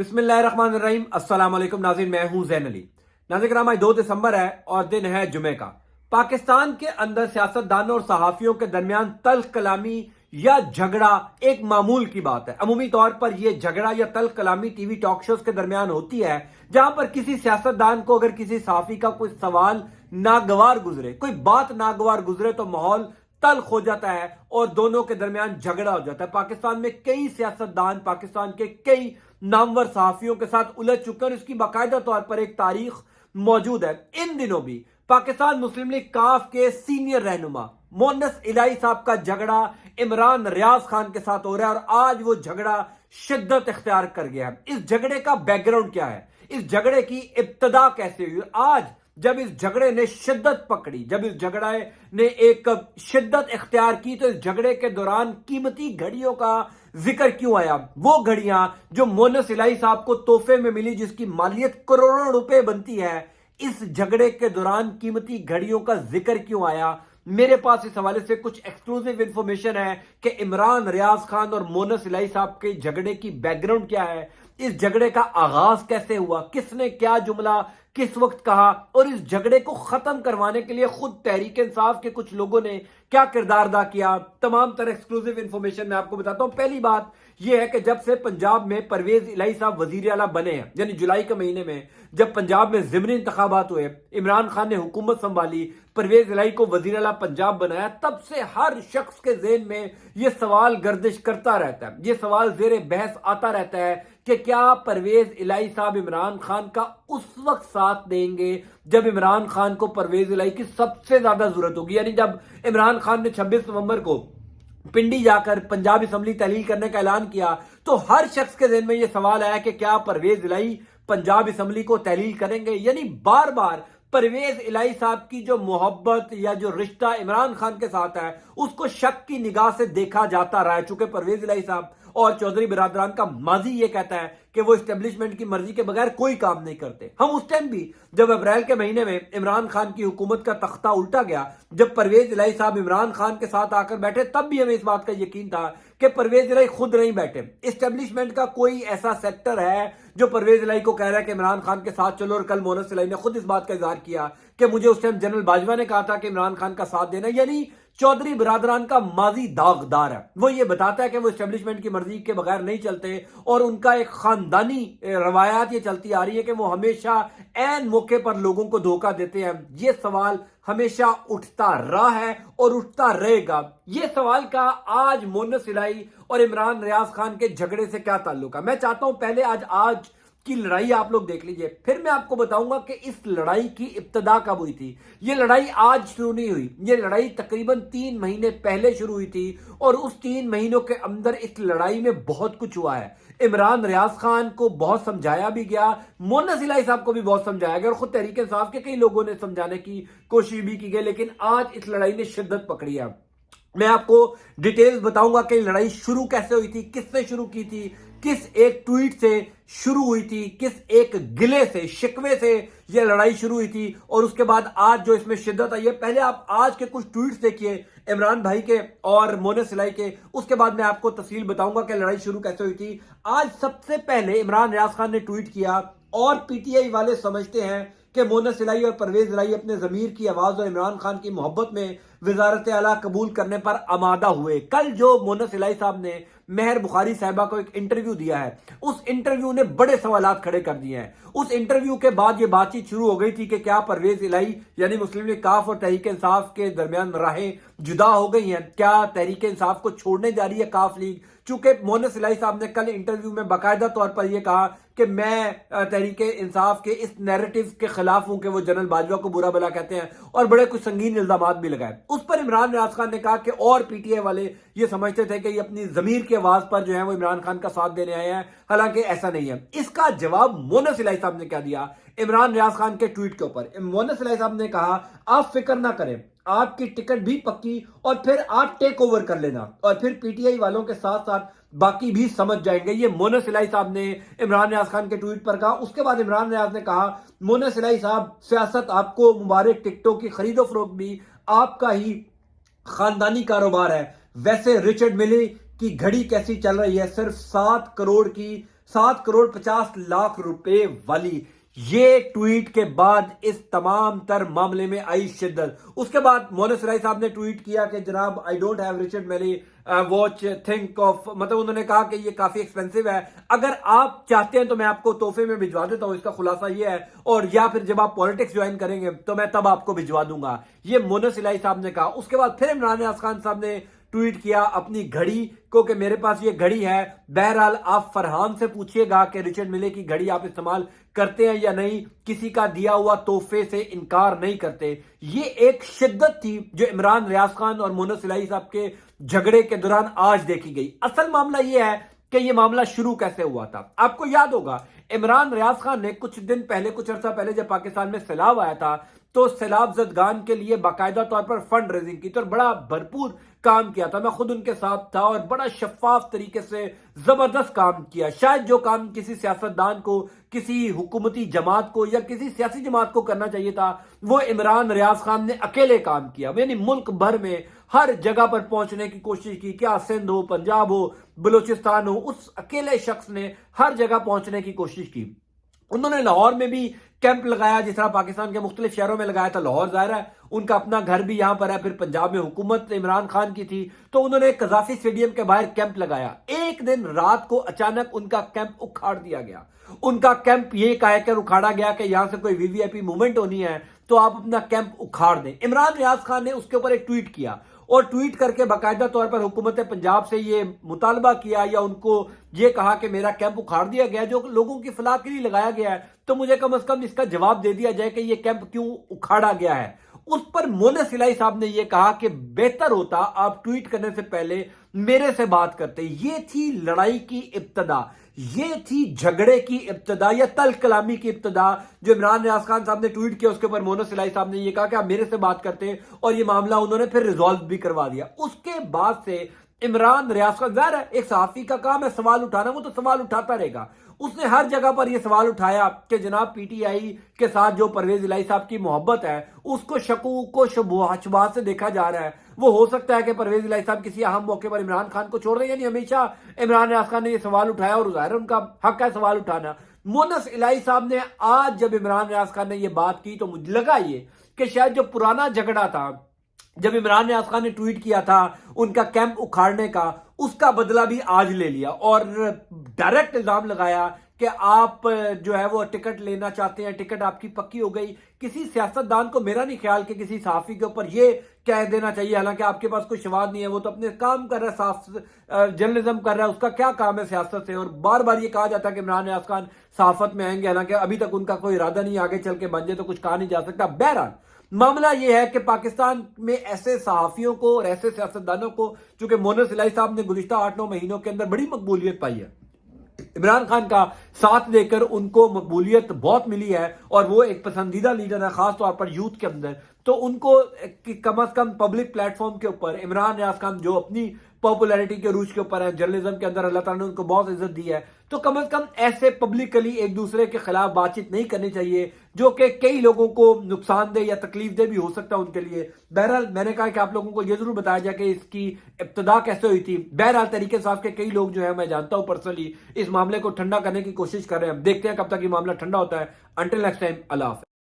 बिस्मिल्लाहिर्रहमानिर्रहीम। अस्सलाम वालेकुम नाज़रीन, मैं हूं ज़ैन अली। नाज़रीन कराम, आज 2 दिसंबर है और दिन है जुमे का। पाकिस्तान के अंदर सियासतदानों और सहाफियों के दरमियान तल्ख कलामी या झगड़ा एक मामूल की बात है। अमूमी तौर पर यह झगड़ा या तल्ख कलामी टीवी टॉक शोज के दरमियान होती है, जहां पर किसी सियासतदान को अगर किसी सहाफी का कोई सवाल नागवार गुजरे, कोई बात नागवार गुजरे, तो माहौल तल्ख हो जाता है और दोनों के दरमियान झगड़ा हो जाता है। पाकिस्तान में कई सियासतदान पाकिस्तान के कई नामवर सहाफियों के साथ उलझ चुके हैं और इसकी बाकायदा तौर पर एक तारीख मौजूद है। इन दिनों भी पाकिस्तान मुस्लिम लीग काफ के सीनियर रहनुमा मोनस इलाही साहब का झगड़ा इमरान रियाज खान के साथ हो रहा है और आज वो झगड़ा शिद्दत इख्तियार कर गया है। इस झगड़े का बैकग्राउंड क्या है, इस झगड़े की इब्तदा कैसे हुई, आज जब इस झगड़े ने शिद्दत पकड़ी, जब इस झगड़े ने एक शिद्दत इख्तियार की, तो इस झगड़े के दौरान कीमती घड़ियों का जिक्र क्यों आया? वो घड़ियां जो मोनस इलाही साहब को तोहफे में मिली, जिसकी मालियत करोड़ों रुपए बनती है, इस झगड़े के दौरान कीमती घड़ियों का जिक्र क्यों आया? मेरे पास इस हवाले से कुछ एक्सक्लूसिव इंफॉर्मेशन है कि इमरान रियाज खान और मोनस इलाही साहब के झगड़े की बैकग्राउंड क्या है, इस झगड़े का आगाज कैसे हुआ, किसने क्या जुमला किस वक्त कहा, और इस झगड़े को खत्म करवाने के लिए खुद तहरीक इंसाफ के कुछ लोगों ने क्या किरदार अदा किया। तमाम तरह एक्सक्लूसिव इंफॉर्मेशन मैं आपको बताता हूं। पहली बात यह है कि जब से पंजाब में परवेज इलाही साहब वजीर आला बने हैं, यानी जुलाई के महीने में जब पंजाब में ज़िमनी इंतखाबात हुए, इमरान खान ने हुकूमत संभाली, परवेज इलाही को वजीर आला पंजाब बनाया, तब से हर शख्स के ज़हन में यह सवाल गर्दिश करता रहता है, यह सवाल ज़ेरे बहस आता रहता है कि क्या परवेज इलाही साहब इमरान खान का उस वक्त साथ देंगे जब इमरान खान को परवेज इलाही की सबसे ज्यादा जरूरत होगी। यानी जब इमरान खान ने 26 नवंबर को पिंडी जाकर पंजाब असम्बली तहलील करने का ऐलान किया, तो हर शख्स के ज़हन में यह सवाल आया कि क्या परवेज इलाही पंजाब असम्बली को तहलील करेंगे। यानी बार बार परवेज इलाही साहब की जो मोहब्बत या जो रिश्ता इमरान खान के साथ है, उसको शक की निगाह से देखा जाता रहा है। चूंकि परवेज इलाही साहब और चौधरी बिरादरान का माजी ये कहता है कि वो एस्टेब्लिशमेंट की मर्जी के बगैर कोई काम नहीं करते। हम उस टाइम भी जब अप्रैल के महीने में इमरान खान की हुकूमत का तख्ता उल्टा गया, जब परवेज इलाही साहब इमरान खान के साथ आकर बैठे, तब भी हमें इस बात का यकीन था कि परवेज इलाही खुद नहीं बैठे। एस्टेब्लिशमेंट का कोई ऐसा सेक्टर है जो परवेज इलाही को कह रहा है कि इमरान खान के साथ चलो, और कल मोनस इलाही ने खुद इस बात का इजहार किया कि मुझे उस टाइम जनरल बाजवा ने कहा था कि इमरान खान का साथ देना। यानी चौधरी बिरादरान का माजी दागदार है, वो ये बताता है कि वो एस्टेब्लिशमेंट की मर्जी के बगैर नहीं चलते और उनका एक खानदानी रवायात ये चलती आ रही है कि वो हमेशा ऐन मौके पर लोगों को धोखा देते हैं। ये सवाल हमेशा उठता रहा है और उठता रहेगा। ये सवाल का आज मोनस इलाही और इमरान रियाज खान के झगड़े से क्या ताल्लुक है, मैं चाहता हूं पहले आज की लड़ाई आप लोग देख लीजिए, फिर मैं आपको बताऊंगा कि इस लड़ाई की इब्तदा कब हुई थी। ये लड़ाई आज शुरू नहीं हुई, ये लड़ाई तकरीबन 3 महीने पहले शुरू हुई थी और उस 3 महीनों के अंदर इस लड़ाई में बहुत कुछ हुआ है। इमरान रियाज खान को बहुत समझाया भी गया, मोनस इलाही साहब को भी बहुत समझाया गया और खुद तहरीक इंसाफ के कई लोगों ने समझाने की कोशिश भी की गई, लेकिन आज इस लड़ाई ने शिद्दत पकड़ी है। मैं आपको डिटेल्स बताऊंगा कि लड़ाई शुरू कैसे हुई थी, किसने शुरू की थी, किस एक ट्वीट से शुरू हुई थी, किस एक गिले से शिकवे से यह लड़ाई शुरू हुई थी, और उसके बाद आज जो इसमें शिद्दत आई है। पहले आप आज के कुछ ट्वीट्स देखिए इमरान भाई के और मोनस इलाही के, उसके बाद मैं आपको तफसील बताऊंगा कि लड़ाई शुरू कैसे हुई थी। आज सबसे पहले इमरान रियाज खान ने ट्वीट किया और पीटीआई वाले समझते हैं कि मोनस इलाही और परवेज इलाही अपने जमीर की आवाज और इमरान खान की मोहब्बत में वजारत आला कबूल करने पर आमादा हुए। कल जो मोनस इलाही साहब ने मेहर बुखारी साहिबा को एक इंटरव्यू दिया है, उस इंटरव्यू ने बड़े सवालात खड़े कर दिए हैं। उस इंटरव्यू के बाद ये बातचीत शुरू हो गई थी कि क्या परवेज इलाही यानी मुस्लिम लीग काफ और तहरीक इंसाफ के दरमियान राहें जुदा हो गई हैं, क्या तहरीक इंसाफ को छोड़ने जा रही है काफ लीग। चूंकि मोनस इलाही साहब ने कल इंटरव्यू में बाकायदा तौर पर यह कहा कि मैं तहरीक इंसाफ के इस नैरेटिव के खिलाफ हूं कि वो जनरल बाजवा को बुरा भला कहते हैं, और बड़े कुछ संगीन इल्जामात भी लगाए। उस पर इमरान रियाज खान ने कहा कि और पीटीआई वाले ये समझते थे कि ये अपनी जमीर की आवाज पर जो है वो इमरान खान का साथ देने आए हैं, हालांकि ऐसा नहीं है। इसका जवाब मोनस इलाही साहब ने क्या दिया इमरान रियाज खान के ट्वीट के ऊपर। मोनस इलाही साहब ने कहा आप फिक्र ना करें, आपकी टिकट भी पक्की और फिर आप टेक ओवर कर लेना और फिर पीटीआई वालों के साथ साथ बाकी भी समझ जाएंगे। ये मोनस इलाही साहब ने इमरान रियाज खान के ट्वीट पर कहा। उसके बाद इमरान रियाज ने कहा मोनस इलाही साहब सियासत आपको मुबारक, टिकटों की खरीदो फरोख्त भी आपका ही खानदानी कारोबार है। वैसे रिचर्ड मिले की घड़ी कैसी चल रही है, सिर्फ 7 करोड़ की 7,50,00,000 वाली ये ट्वीट के बाद इस तमाम तर मामले में आई शिद्दत। उसके बाद मोनस इलाही साहब ने ट्वीट किया कि जनाब I don't have Richard Maili watch think of, मतलब उन्होंने कहा कि ये काफी एक्सपेंसिव है, अगर आप चाहते हैं तो मैं आपको तोहफे में भिजवा देता हूं, इसका खुलासा ये है, और या फिर जब आप पॉलिटिक्स ज्वाइन करेंगे तो मैं तब आपको भिजवा दूंगा, ये मोनस इलाही साहब ने कहा। उसके बाद फिर इमरान रियाज खान साहब ने ट्वीट किया अपनी घड़ी को कि मेरे पास ये घड़ी है, बहरहाल आप फरहान से पूछिएगा कि रिचर्ड मिले की घड़ी आप इस्तेमाल करते हैं या नहीं, किसी का दिया हुआ तोहफे से इनकार नहीं करते। ये एक शिद्दत थी जो इमरान रियाज खान और मोनस इलाही साहब के झगड़े के दौरान आज देखी गई। असल मामला ये है कि ये मामला शुरू कैसे हुआ था। आपको याद होगा इमरान रियाज खान ने कुछ दिन पहले, कुछ अर्सा पहले जब पाकिस्तान में सैलाब आया था तो सैलाब ज़दगान के लिए बाकायदा तौर पर फंड रेजिंग की तो बड़ा भरपूर काम किया था। मैं खुद उनके साथ था और बड़ा शफाफ तरीके से जबरदस्त काम किया। शायद जो काम किसी सियासतदान को, किसी हुकूमती जमात को या किसी सियासी जमात को करना चाहिए था, वो इमरान रियाज खान ने अकेले काम किया। यानी मुल्क भर में हर जगह पर पहुंचने की कोशिश की, क्या सिंध हो, पंजाब हो, बलूचिस्तान हो, उस अकेले शख्स ने हर जगह पहुंचने की कोशिश की। उन्होंने लाहौर में भी कैंप लगाया, जिस तरह पाकिस्तान के मुख्तलिफ शहरों में लगाया था। लाहौर जाहिर है उनका अपना घर भी यहां पर है, फिर पंजाब में हुकूमत इमरान खान की थी तो उन्होंने कजाफी स्टेडियम के बाहर कैंप लगाया। एक दिन रात को अचानक उनका कैंप उखाड़ दिया गया। उनका कैंप ये कहकर उखाड़ा गया कि यहां से कोई वीवीआईपी मूवमेंट होनी है तो आप अपना कैंप उखाड़ दें। इमरान रियाज खान ने उसके ऊपर एक ट्वीट किया और ट्वीट करके बाकायदा तौर पर हुकूमत पंजाब से ये मुतालबा किया या उनको ये कहा कि मेरा कैंप उखाड़ दिया गया जो लोगों की फलाह के लिए लगाया गया है, तो मुझे कम से कम इसका जवाब दे दिया जाए कि ये कैंप क्यों उखाड़ा गया है। उस पर मोनस इलाही साहब ने यह कहा कि बेहतर होता आप ट्वीट करने से पहले मेरे से बात करते। ये थी लड़ाई की इब्तदा, ये थी झगड़े की इब्तदा या तल कलामी की इब्तदा। जो इमरान रियाज खान साहब ने ट्वीट किया उसके ऊपर मोनस इलाही साहब ने यह कहा कि आप मेरे से बात करते और ये मामला उन्होंने फिर रिजॉल्व भी करवा दिया। उसके बाद से इमरान रियाज खान, जाहिर है एक सहाफी का काम है सवाल उठाना, वो तो सवाल उठाता रहेगा। उसने हर जगह पर यह सवाल उठाया कि जनाब पीटीआई के साथ जो परवेज इलाही साहब की मोहब्बत है उसको शकूक को शुबहात से देखा जा रहा है। वो हो सकता है कि परवेज इलाही साहब किसी अहम मौके पर इमरान खान को छोड़ दें, यानी हमेशा इमरान रियाज खान ने यह सवाल उठाया और जाहिर उनका हक है सवाल उठाना। मोनस इलाही साहब ने आज जब इमरान रियाज खान ने यह बात की तो मुझे लगा ये कि शायद जो पुराना झगड़ा था, जब इमरान रियाज खान ने ट्वीट किया था उनका कैंप उखाड़ने का, उसका बदला भी आज ले लिया और डायरेक्ट इल्जाम लगाया कि आप जो है वो टिकट लेना चाहते हैं, टिकट आपकी पक्की हो गई। किसी सियासतदान को मेरा नहीं ख्याल कि किसी सहाफी के ऊपर ये कह देना चाहिए, हालांकि आपके पास कोई शवाद नहीं है, वो तो अपने काम कर रहा है, साफ जर्नलिज्म कर रहा है, उसका क्या काम है सियासत से। और बार बार ये कहा जाता है कि इमरान रियाज खान सहाफत में आएंगे, हालांकि अभी तक उनका कोई इरादा नहीं, आगे चल के बन जाए तो कुछ कहा नहीं जा सकता। बहरहाल मामला यह है कि पाकिस्तान में ऐसे सहाफियों को और ऐसे सियासतदानों को, चूंकि मोनस इलाही साहब ने गुज़िश्ता 8-9 महीनों के अंदर बड़ी मकबूलियत पाई है, इमरान खान का साथ देकर उनको मकबूलियत बहुत मिली है और वो एक पसंदीदा लीडर है खास तौर पर यूथ के अंदर, तो उनको कम से कम पब्लिक प्लेटफॉर्म के ऊपर इमरान रियाज खान जो अपनी पॉपुलैरिटी के रूज के ऊपर है, जर्नलिज्म के अंदर अल्लाह ताला ने उनको बहुत इज्जत दी है, तो कम से कम ऐसे पब्लिकली एक दूसरे के खिलाफ बातचीत नहीं करनी चाहिए जो कि कई लोगों को नुकसानदेह या तकलीफदेह भी हो सकता है उनके लिए। बहरहाल मैंने कहा कि आप लोगों को यह जरूर बताया जाए कि इसकी इब्तदा कैसे हुई थी। बहरहाल तरीके साहब के कई लोग जो है मैं जानता हूं पर्सनली इस मामले को ठंडा करने की कोशिश कर रहे हैं। देखते हैं कब तक ये मामला ठंडा होता है। अंटिल नेक्स्ट टाइम, अल्लाह हाफ़िज़।